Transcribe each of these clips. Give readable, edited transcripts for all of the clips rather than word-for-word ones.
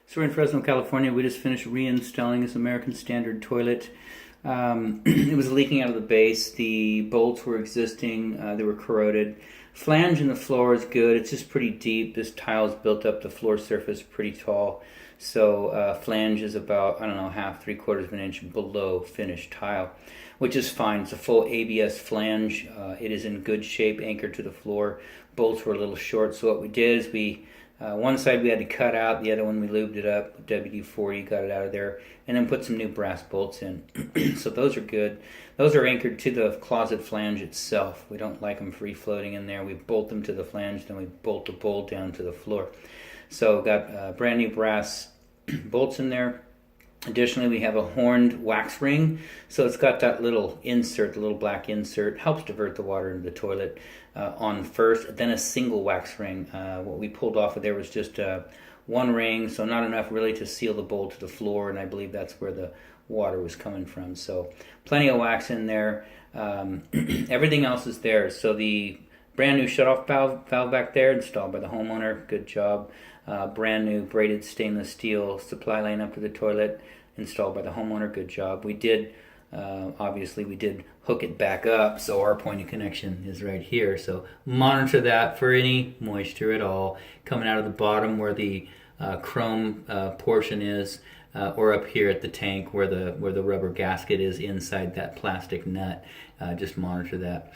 So we're in Fresno, California. We just finished reinstalling this American Standard toilet. It was leaking out of the base. The bolts were existing. They were corroded. Flange in the floor is good. It's just pretty deep. This tile's built up the floor surface pretty tall. So flange is about, I don't know, half, 3/4 of an inch below finished tile, which is fine. It's a full ABS flange. It is in good shape, anchored to the floor. Bolts were a little short, so what we did is one side we had to cut out, the other one we lubed it up, WD-40, got it out of there, and then put some new brass bolts in. So those are good. Those are anchored to the closet flange itself. We don't like them free floating in there. We bolt them to the flange, then we bolt the bowl down to the floor. So got brand new brass bolts in there. Additionally, we have a horned wax ring, so it's got that little insert, the little black insert, helps divert the water into the toilet on first, then a single wax ring. What we pulled off of there was just one ring, so not enough really to seal the bowl to the floor, and I believe that's where the water was coming from. So plenty of wax in there. Everything else is there. So the brand new shutoff valve back there, installed by the homeowner, good job. Brand new braided stainless steel supply line up to the toilet, installed by the homeowner, good job. We did, obviously we did hook it back up, so our point of connection is right here. So monitor that for any moisture at all coming out of the bottom where the chrome portion is, or up here at the tank where the rubber gasket is inside that plastic nut. Just monitor that.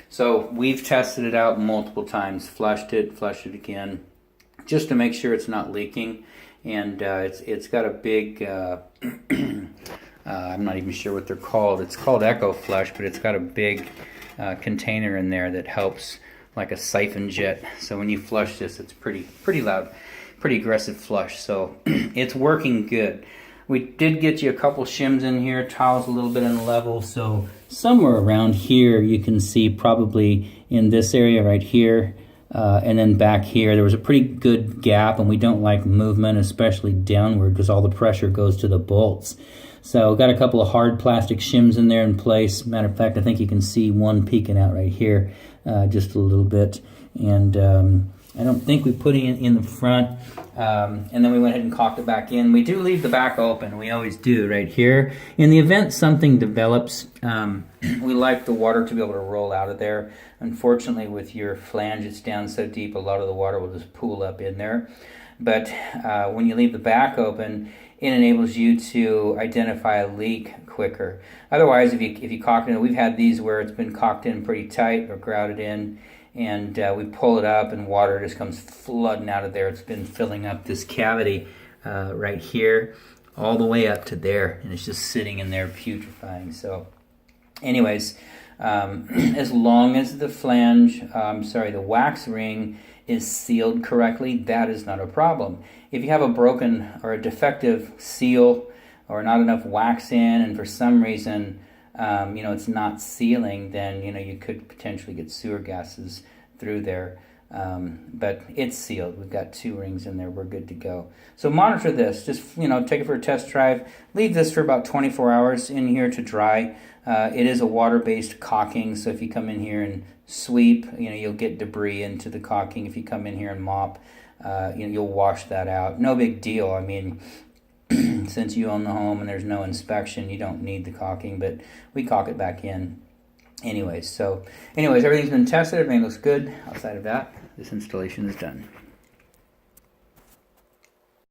So we've tested it out multiple times, flushed it again, just to make sure it's not leaking. And it's got a big, I'm not even sure what they're called. It's called Echo Flush, but it's got a big container in there that helps, like a siphon jet. So when you flush this, it's pretty loud, pretty aggressive flush. So it's working good. We did get you a couple shims in here, tiles a little bit unlevel, so somewhere around here you can see, probably in this area right here, and then back here there was a pretty good gap, and we don't like movement, especially downward, because all the pressure goes to the bolts. So got a couple of hard plastic shims in there in place. Matter of fact, I think you can see one peeking out right here, just a little bit. And I don't think we put it in the front, and then we went ahead and caulked it back in. We do leave the back open. We always do right here. In the event something develops, we like the water to be able to roll out of there. Unfortunately, with your flange, it's down so deep, a lot of the water will just pool up in there. But when you leave the back open, it enables you to identify a leak quicker. Otherwise, if you caulk it, we've had these where it's been caulked in pretty tight or grouted in, and we pull it up and water just comes flooding out of there. It's been filling up this cavity right here all the way up to there, and it's just sitting in there putrefying. So anyways, as long as the flange, the wax ring is sealed correctly, that is not a problem. If you have a broken or a defective seal or not enough wax in, and for some reason it's not sealing, then you could potentially get sewer gases through there. But it's sealed. We've got 2 rings in there. We're good to go. So monitor this. Just take it for a test drive. Leave this for about 24 hours in here to dry. It is a water-based caulking, so if you come in here and sweep, you'll get debris into the caulking. If you come in here and mop, you'll wash that out. No big deal. I mean, since you own the home and there's no inspection, you don't need the caulking, but we caulk it back in anyways. So everything's been tested. Everything looks good. Outside of that, this installation is done.